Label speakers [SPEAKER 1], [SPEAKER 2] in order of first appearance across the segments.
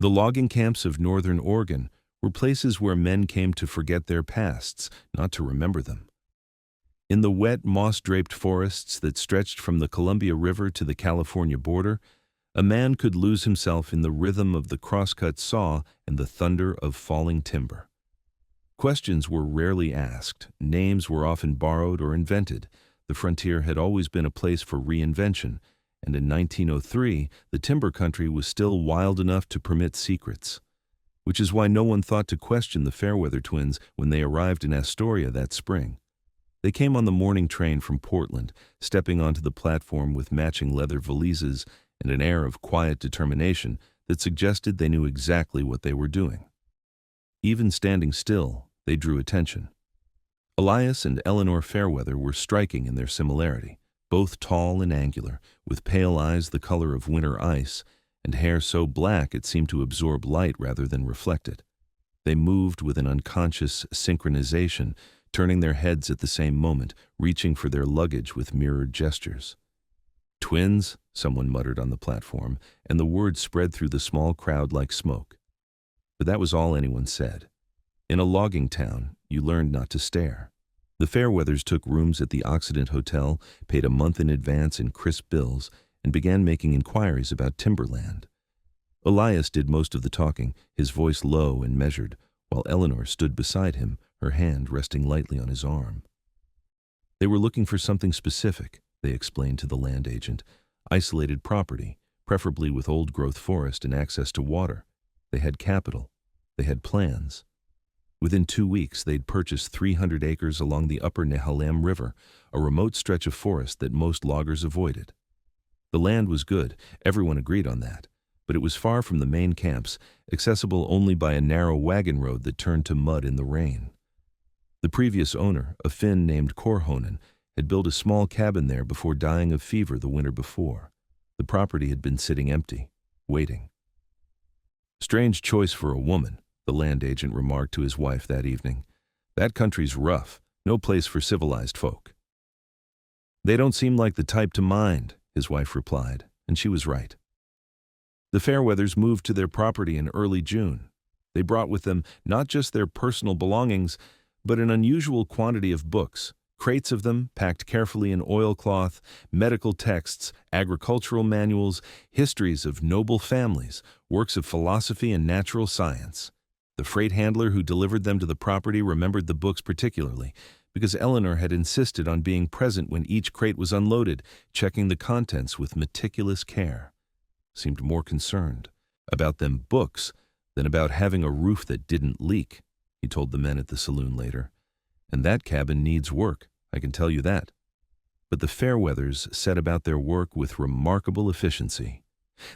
[SPEAKER 1] The logging camps of northern Oregon were places where men came to forget their pasts, not to remember them. In the wet, moss-draped forests that stretched from the Columbia River to the California border, a man could lose himself in the rhythm of the crosscut saw and the thunder of falling timber. Questions were rarely asked, names were often borrowed or invented. The frontier had always been a place for reinvention, and in 1903, the timber country was still wild enough to permit secrets, which is why no one thought to question the Fairweather twins when they arrived in Astoria that spring. They came on the morning train from Portland, stepping onto the platform with matching leather valises and an air of quiet determination that suggested they knew exactly what they were doing. Even standing still, they drew attention. Elias and Eleanor Fairweather were striking in their similarity, both tall and angular, with pale eyes the color of winter ice, and hair so black it seemed to absorb light rather than reflect it. They moved with an unconscious synchronization, turning their heads at the same moment, reaching for their luggage with mirrored gestures. "Twins," someone muttered on the platform, and the word spread through the small crowd like smoke. But that was all anyone said. In a logging town, you learned not to stare. The Fairweathers took rooms at the Occident Hotel, paid a month in advance in crisp bills, and began making inquiries about timberland. Elias did most of the talking, his voice low and measured, while Eleanor stood beside him, her hand resting lightly on his arm. They were looking for something specific, they explained to the land agent. Isolated property, preferably with old-growth forest and access to water. They had capital. They had plans. Within 2 weeks, they'd purchased 300 acres along the upper Nehalem River, a remote stretch of forest that most loggers avoided. The land was good, everyone agreed on that, but it was far from the main camps, accessible only by a narrow wagon road that turned to mud in the rain. The previous owner, a Finn named Korhonen, had built a small cabin there before dying of fever the winter before. The property had been sitting empty, waiting. "Strange choice for a woman," the land agent remarked to his wife that evening. "That country's rough, no place for civilized folk." "They don't seem like the type to mind," his wife replied, and she was right. The Fairweathers moved to their property in early June. They brought with them not just their personal belongings, but an unusual quantity of books, crates of them packed carefully in oilcloth, medical texts, agricultural manuals, histories of noble families, works of philosophy and natural science. The freight handler who delivered them to the property remembered the books particularly, because Eleanor had insisted on being present when each crate was unloaded, checking the contents with meticulous care. Seemed more concerned about them books than about having a roof that didn't leak, he told the men at the saloon later. "And that cabin needs work, I can tell you that." But the Fairweathers set about their work with remarkable efficiency.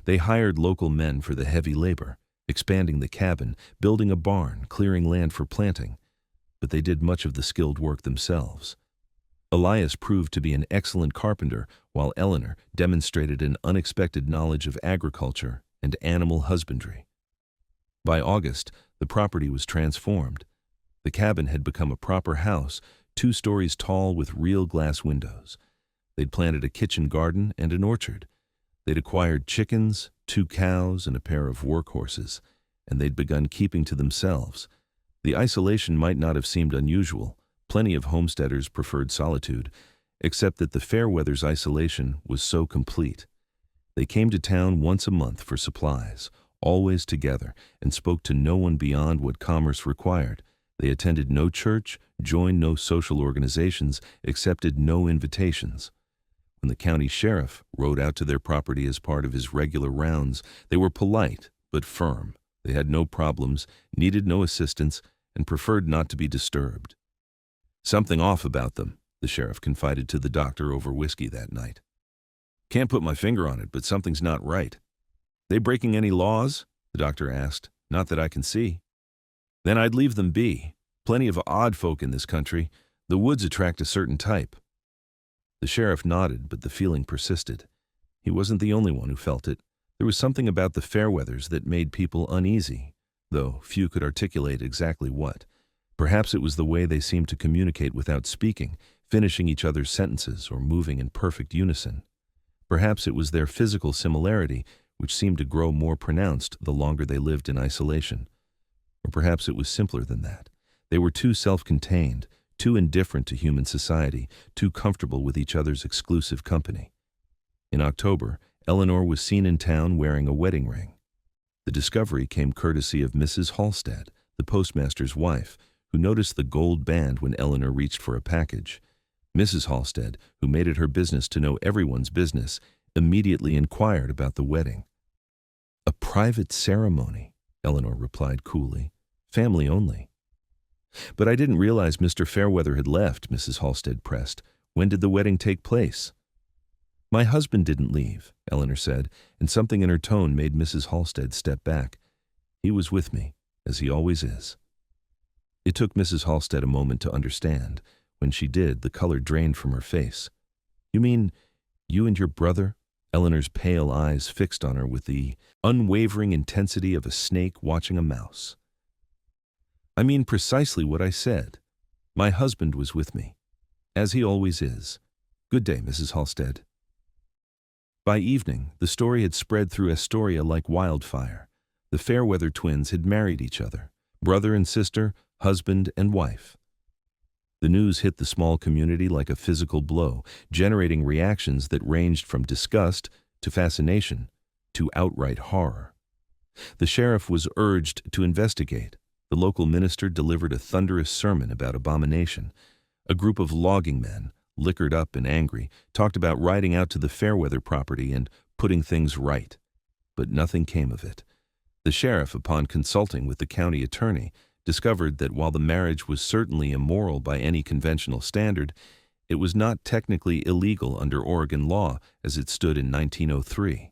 [SPEAKER 1] They hired local men for the heavy labor, expanding the cabin, building a barn, clearing land for planting. But they did much of the skilled work themselves. Elias proved to be an excellent carpenter, while Eleanor demonstrated an unexpected knowledge of agriculture and animal husbandry. By August, the property was transformed. The cabin had become a proper house, 2 stories tall with real glass windows. They'd planted a kitchen garden and an orchard. They'd acquired chickens, 2 cows, and a pair of workhorses, and they'd begun keeping to themselves. The isolation might not have seemed unusual. Plenty of homesteaders preferred solitude, except that the Fairweathers' isolation was so complete. They came to town once a month for supplies, always together, and spoke to no one beyond what commerce required. They attended no church, joined no social organizations, accepted no invitations. When the county sheriff rode out to their property as part of his regular rounds, they were polite but firm. They had no problems, needed no assistance, and preferred not to be disturbed. "Something off about them," the sheriff confided to the doctor over whiskey that night. "Can't put my finger on it, but something's not right." "They breaking any laws?" the doctor asked. "Not that I can see." "Then I'd leave them be. Plenty of odd folk in this country. The woods attract a certain type." The sheriff nodded, but the feeling persisted. He wasn't the only one who felt it. There was something about the Fairweathers that made people uneasy, though few could articulate exactly what. Perhaps it was the way they seemed to communicate without speaking, finishing each other's sentences or moving in perfect unison. Perhaps it was their physical similarity, which seemed to grow more pronounced the longer they lived in isolation. Or perhaps it was simpler than that. They were too self-contained, too indifferent to human society, too comfortable with each other's exclusive company. In October, Eleanor was seen in town wearing a wedding ring. The discovery came courtesy of Mrs. Halstead, the postmaster's wife, who noticed the gold band when Eleanor reached for a package. Mrs. Halstead, who made it her business to know everyone's business, immediately inquired about the wedding. "A private ceremony," Eleanor replied coolly. "Family only." "But I didn't realize Mr. Fairweather had left," Mrs. Halstead pressed. "When did the wedding take place?" "My husband didn't leave," Eleanor said, and something in her tone made Mrs. Halstead step back. "He was with me, as he always is." It took Mrs. Halstead a moment to understand. When she did, the color drained from her face. "You mean you and your brother?" Eleanor's pale eyes fixed on her with the unwavering intensity of a snake watching a mouse. "I mean precisely what I said. My husband was with me, as he always is. Good day, Mrs. Halstead." By evening, the story had spread through Astoria like wildfire. The Fairweather twins had married each other, brother and sister, husband and wife. The news hit the small community like a physical blow, generating reactions that ranged from disgust to fascination to outright horror. The sheriff was urged to investigate. The local minister delivered a thunderous sermon about abomination. A group of logging men, liquored up and angry, talked about riding out to the Fairweather property and putting things right. But nothing came of it. The sheriff, upon consulting with the county attorney, discovered that while the marriage was certainly immoral by any conventional standard, it was not technically illegal under Oregon law as it stood in 1903.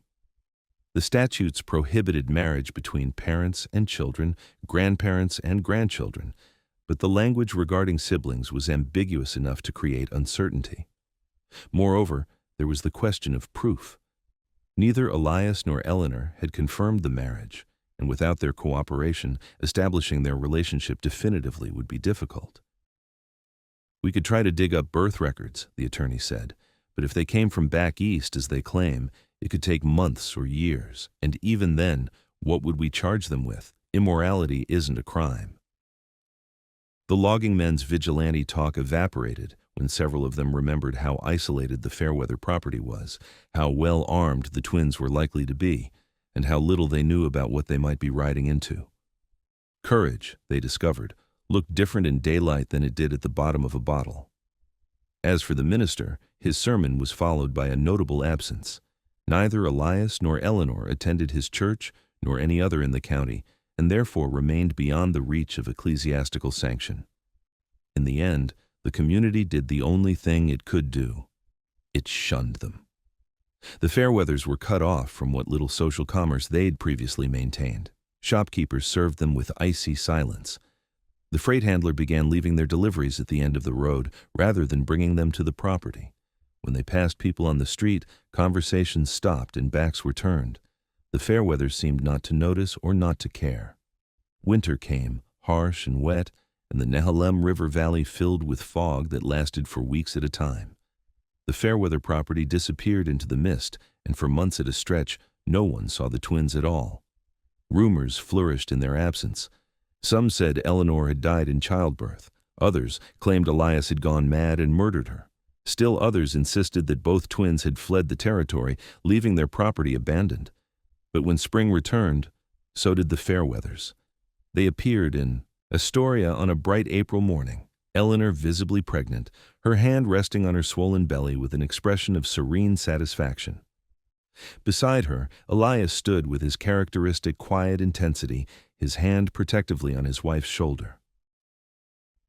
[SPEAKER 1] The statutes prohibited marriage between parents and children, grandparents and grandchildren, but the language regarding siblings was ambiguous enough to create uncertainty. Moreover, there was the question of proof. Neither Elias nor Eleanor had confirmed the marriage, and without their cooperation, establishing their relationship definitively would be difficult. "We could try to dig up birth records," the attorney said, "but if they came from back east, as they claim, it could take months or years, and even then, what would we charge them with? Immorality isn't a crime." The logging men's vigilante talk evaporated when several of them remembered how isolated the Fairweather property was, how well armed the twins were likely to be, and how little they knew about what they might be riding into. Courage, they discovered, looked different in daylight than it did at the bottom of a bottle. As for the minister, his sermon was followed by a notable absence. Neither Elias nor Eleanor attended his church nor any other in the county, and therefore remained beyond the reach of ecclesiastical sanction. In the end, the community did the only thing it could do. It shunned them. The Fairweathers were cut off from what little social commerce they'd previously maintained. Shopkeepers served them with icy silence. The freight handler began leaving their deliveries at the end of the road rather than bringing them to the property. When they passed people on the street, conversations stopped and backs were turned. The Fairweathers seemed not to notice or not to care. Winter came, harsh and wet, and the Nehalem River Valley filled with fog that lasted for weeks at a time. The Fairweather property disappeared into the mist, and for months at a stretch, no one saw the twins at all. Rumors flourished in their absence. Some said Eleanor had died in childbirth. Others claimed Elias had gone mad and murdered her. Still others insisted that both twins had fled the territory, leaving their property abandoned. But when spring returned, so did the Fairweathers. They appeared in Astoria on a bright April morning, Eleanor visibly pregnant, her hand resting on her swollen belly with an expression of serene satisfaction. Beside her, Elias stood with his characteristic quiet intensity, his hand protectively on his wife's shoulder.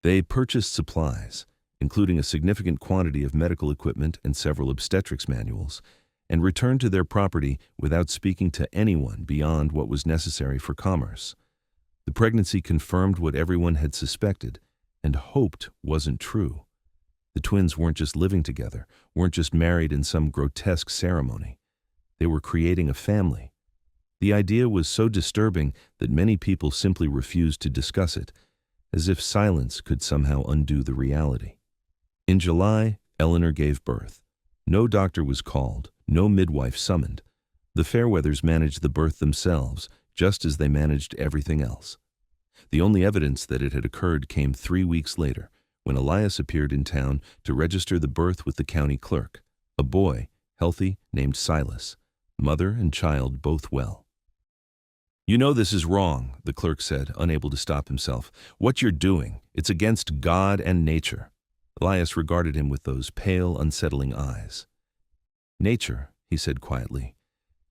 [SPEAKER 1] They purchased supplies, including a significant quantity of medical equipment and several obstetrics manuals, and returned to their property without speaking to anyone beyond what was necessary for commerce. The pregnancy confirmed what everyone had suspected and hoped wasn't true. The twins weren't just living together, weren't just married in some grotesque ceremony. They were creating a family. The idea was so disturbing that many people simply refused to discuss it, as if silence could somehow undo the reality. In July, Eleanor gave birth. No doctor was called, no midwife summoned. The Fairweathers managed the birth themselves, just as they managed everything else. The only evidence that it had occurred came 3 weeks later, when Elias appeared in town to register the birth with the county clerk. A boy, healthy, named Silas. Mother and child both well. "You know this is wrong," the clerk said, unable to stop himself. "What you're doing, it's against God and nature." Elias regarded him with those pale, unsettling eyes. "Nature," he said quietly,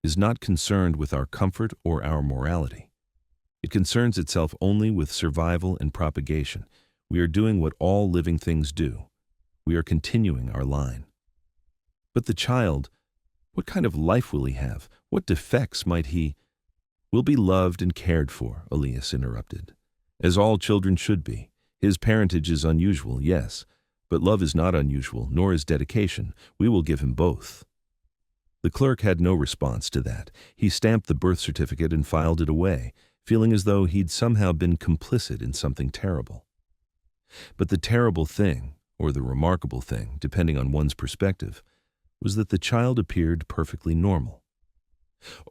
[SPEAKER 1] "is not concerned with our comfort or our morality. It concerns itself only with survival and propagation. We are doing what all living things do. We are continuing our line." "But the child, what kind of life will he have? What defects might he—" "Will be loved and cared for," Elias interrupted, "as all children should be. His parentage is unusual, yes, but love is not unusual, nor is dedication. We will give him both." The clerk had no response to that. He stamped the birth certificate and filed it away, feeling as though he'd somehow been complicit in something terrible. But the terrible thing, or the remarkable thing, depending on one's perspective, was that the child appeared perfectly normal.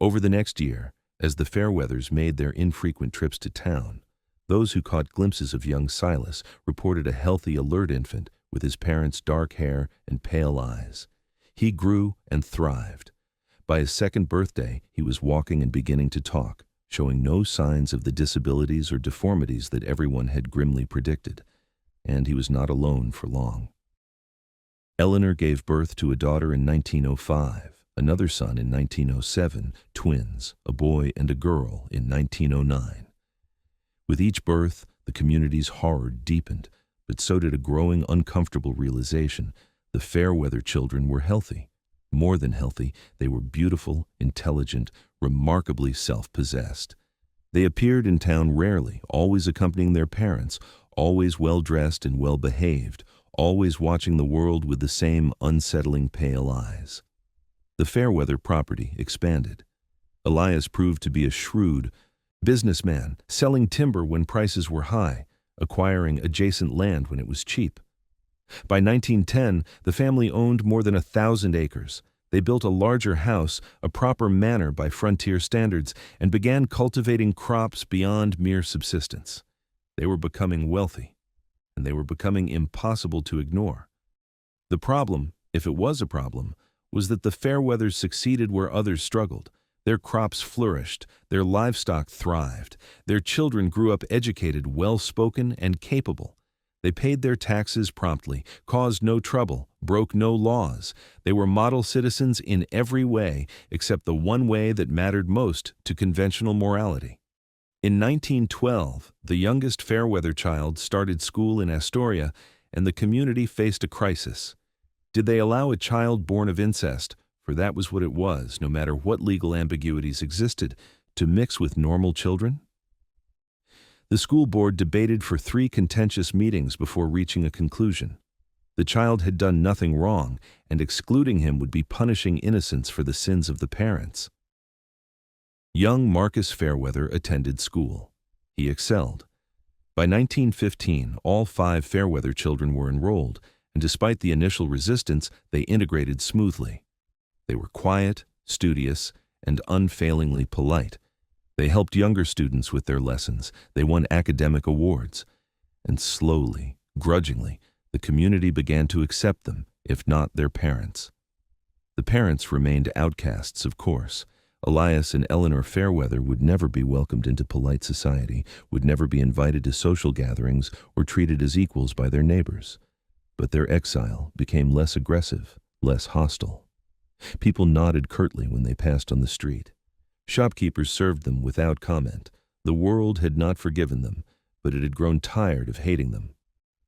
[SPEAKER 1] Over the next year, as the Fairweathers made their infrequent trips to town, those who caught glimpses of young Silas reported a healthy, alert infant with his parents' dark hair and pale eyes. He grew and thrived. By his second birthday, he was walking and beginning to talk, showing no signs of the disabilities or deformities that everyone had grimly predicted. And he was not alone for long. Eleanor gave birth to a daughter in 1905, another son in 1907, twins, a boy and a girl, in 1909. With each birth, the community's horror deepened, but so did a growing uncomfortable realization: the Fairweather children were healthy. More than healthy, they were beautiful, intelligent, remarkably self-possessed. They appeared in town rarely, always accompanying their parents, always well-dressed and well-behaved, always watching the world with the same unsettling pale eyes. The Fairweather property expanded. Elias proved to be a shrewd businessman, selling timber when prices were high, acquiring adjacent land when it was cheap. By 1910, the family owned more than 1,000 acres. They built a larger house, a proper manor by frontier standards, and began cultivating crops beyond mere subsistence. They were becoming wealthy, and they were becoming impossible to ignore. The problem, if it was a problem, was that the Fairweathers succeeded where others struggled. Their crops flourished, their livestock thrived, their children grew up educated, well-spoken, and capable. They paid their taxes promptly, caused no trouble, broke no laws. They were model citizens in every way, except the one way that mattered most to conventional morality. In 1912, the youngest Fairweather child started school in Astoria, and the community faced a crisis. Did they allow a child born of incest, for that was what it was, no matter what legal ambiguities existed, to mix with normal children? The school board debated for 3 contentious meetings before reaching a conclusion. The child had done nothing wrong, and excluding him would be punishing innocence for the sins of the parents. Young Marcus Fairweather attended school. He excelled. By 1915, all 5 Fairweather children were enrolled, and despite the initial resistance, they integrated smoothly. They were quiet, studious, and unfailingly polite. They helped younger students with their lessons. They won academic awards. And slowly, grudgingly, the community began to accept them, if not their parents. The parents remained outcasts, of course. Elias and Eleanor Fairweather would never be welcomed into polite society, would never be invited to social gatherings or treated as equals by their neighbors. But their exile became less aggressive, less hostile. People nodded curtly when they passed on the street. Shopkeepers served them without comment. The world had not forgiven them, but it had grown tired of hating them.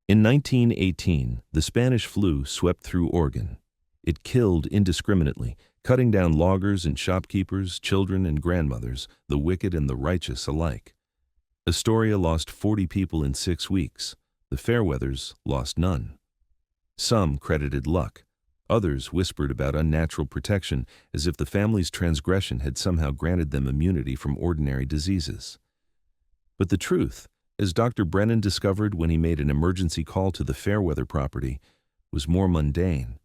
[SPEAKER 1] In 1918, the Spanish flu swept through Oregon. It killed indiscriminately, cutting down loggers and shopkeepers, children and grandmothers, the wicked and the righteous alike. Astoria lost 40 people in 6 weeks. The Fairweathers lost none. Some credited luck. Others whispered about unnatural protection, as if the family's transgression had somehow granted them immunity from ordinary diseases. But the truth, as Dr. Brennan discovered when he made an emergency call to the Fairweather property, was more mundane.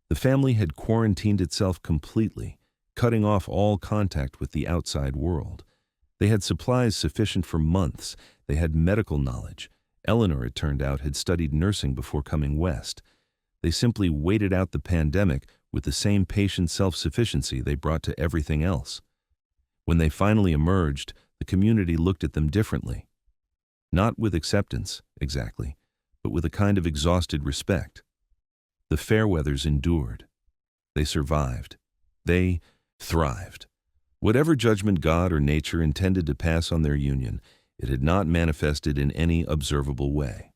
[SPEAKER 1] The family had quarantined itself completely, cutting off all contact with the outside world. They had supplies sufficient for months. They had medical knowledge. Eleanor, it turned out, had studied nursing before coming west. They simply waited out the pandemic with the same patient self-sufficiency they brought to everything else. When they finally emerged, the community looked at them differently. Not with acceptance, exactly, but with a kind of exhausted respect. The Fairweathers endured. They survived. They thrived. Whatever judgment God or nature intended to pass on their union, it had not manifested in any observable way.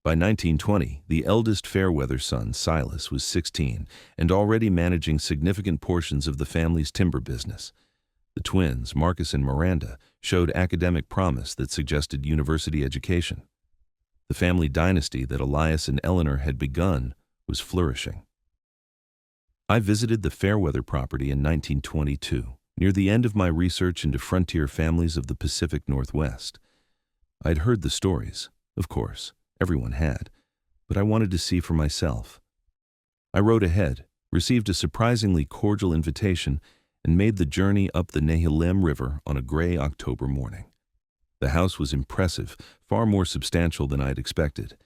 [SPEAKER 1] By 1920, the eldest Fairweather son, Silas, was 16 and already managing significant portions of the family's timber business. The twins, Marcus and Miranda, showed academic promise that suggested university education. The family dynasty that Elias and Eleanor had begun was flourishing. I visited the Fairweather property in 1922, near the end of my research into frontier families of the Pacific Northwest. I'd heard the stories, of course, everyone had, but I wanted to see for myself. I rode ahead, received a surprisingly cordial invitation, and made the journey up the Nehalem River on a gray October morning. The house was impressive, far more substantial than I'd expected.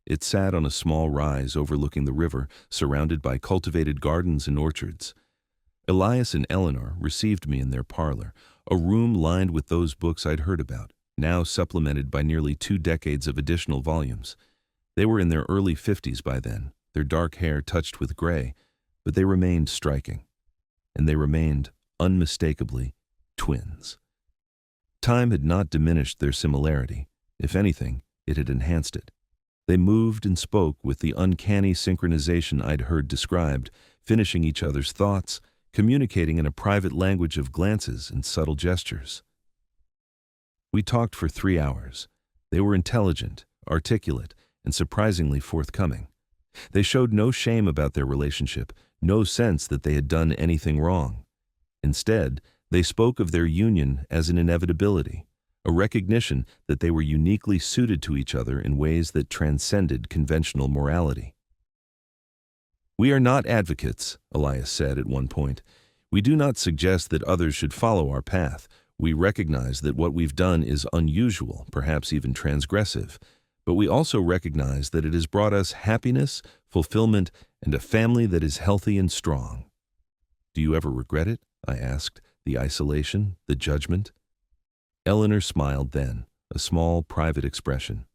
[SPEAKER 1] It sat on a small rise overlooking the river, surrounded by cultivated gardens and orchards. Elias and Eleanor received me in their parlor, a room lined with those books I'd heard about, now supplemented by nearly 2 decades of additional volumes. They were in their early 50s by then, their dark hair touched with gray, but they remained striking. And they remained, unmistakably, twins. Time had not diminished their similarity. If anything, it had enhanced it. They moved and spoke with the uncanny synchronization I'd heard described, finishing each other's thoughts, communicating in a private language of glances and subtle gestures. We talked for 3 hours. They were intelligent, articulate, and surprisingly forthcoming. They showed no shame about their relationship, no sense that they had done anything wrong. Instead, they spoke of their union as an inevitability, a recognition that they were uniquely suited to each other in ways that transcended conventional morality. "We are not advocates," Elias said at one point. "We do not suggest that others should follow our path. We recognize that what we've done is unusual, perhaps even transgressive, but we also recognize that it has brought us happiness, fulfillment, and a family that is healthy and strong." "Do you ever regret it?" I asked. "The isolation, the judgment?" Eleanor smiled then, a small, private expression.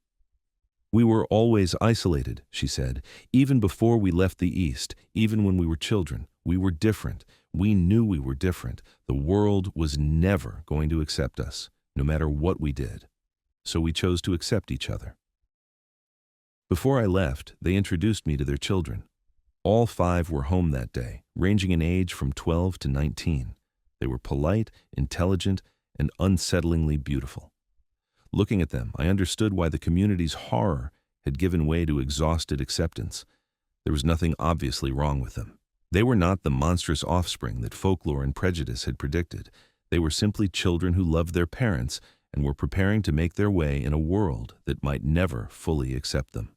[SPEAKER 1] "We were always isolated," she said, "even before we left the East, even when we were children. We were different. We knew we were different. The world was never going to accept us, no matter what we did. So we chose to accept each other." Before I left, they introduced me to their children. All 5 were home that day, ranging in age from 12 to 19. They were polite, intelligent, and unsettlingly beautiful. Looking at them, I understood why the community's horror had given way to exhausted acceptance. There was nothing obviously wrong with them. They were not the monstrous offspring that folklore and prejudice had predicted. They were simply children who loved their parents and were preparing to make their way in a world that might never fully accept them.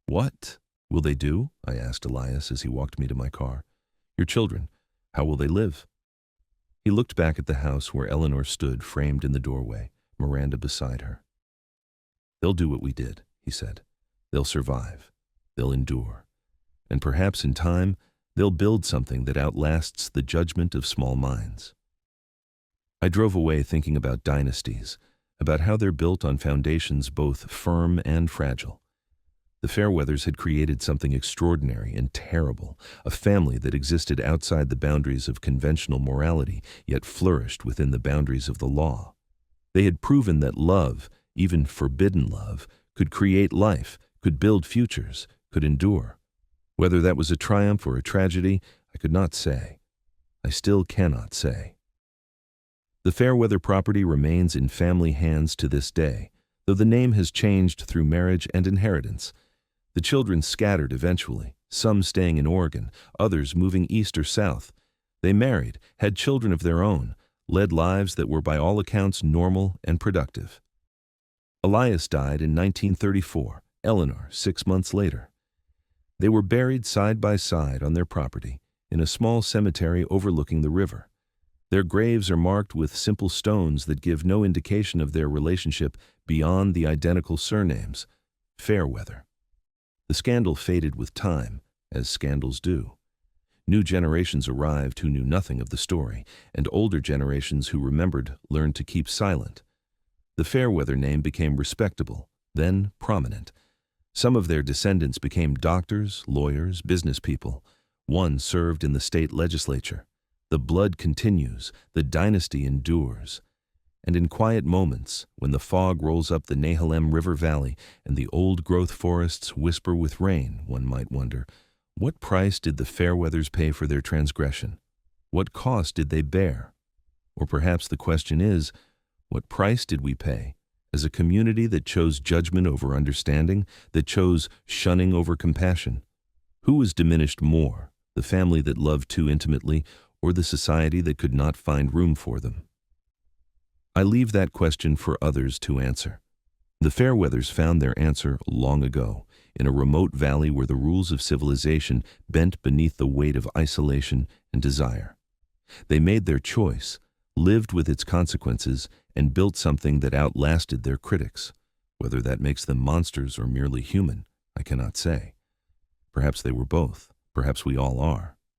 [SPEAKER 1] "What will they do?" I asked Elias as he walked me to my car. "Your children, how will they live?" He looked back at the house where Eleanor stood framed in the doorway, Miranda beside her. "They'll do what we did," he said. "They'll survive. They'll endure. And perhaps in time, they'll build something that outlasts the judgment of small minds." I drove away thinking about dynasties, about how they're built on foundations both firm and fragile. The Fairweathers had created something extraordinary and terrible, a family that existed outside the boundaries of conventional morality, yet flourished within the boundaries of the law. They had proven that love, even forbidden love, could create life, could build futures, could endure. Whether that was a triumph or a tragedy, I could not say. I still cannot say. The Fairweather property remains in family hands to this day, though the name has changed through marriage and inheritance. The children scattered eventually, some staying in Oregon, others moving east or south. They married, had children of their own, led lives that were by all accounts normal and productive. Elias died in 1934, Eleanor 6 months later. They were buried side by side on their property, in a small cemetery overlooking the river. Their graves are marked with simple stones that give no indication of their relationship beyond the identical surnames, Fairweather. The scandal faded with time, as scandals do. New generations arrived who knew nothing of the story, and older generations who remembered learned to keep silent. The Fairweather name became respectable, then prominent. Some of their descendants became doctors, lawyers, business people. One served in the state legislature. The blood continues, the dynasty endures. And in quiet moments, when the fog rolls up the Nehalem River Valley and the old-growth forests whisper with rain, one might wonder, what price did the Fairweathers pay for their transgression? What cost did they bear? Or perhaps the question is, what price did we pay as a community that chose judgment over understanding, that chose shunning over compassion? Who was diminished more, the family that loved too intimately, or the society that could not find room for them? I leave that question for others to answer. The Fairweathers found their answer long ago, in a remote valley where the rules of civilization bent beneath the weight of isolation and desire. They made their choice, lived with its consequences, and built something that outlasted their critics. Whether that makes them monsters or merely human, I cannot say. Perhaps they were both. Perhaps we all are.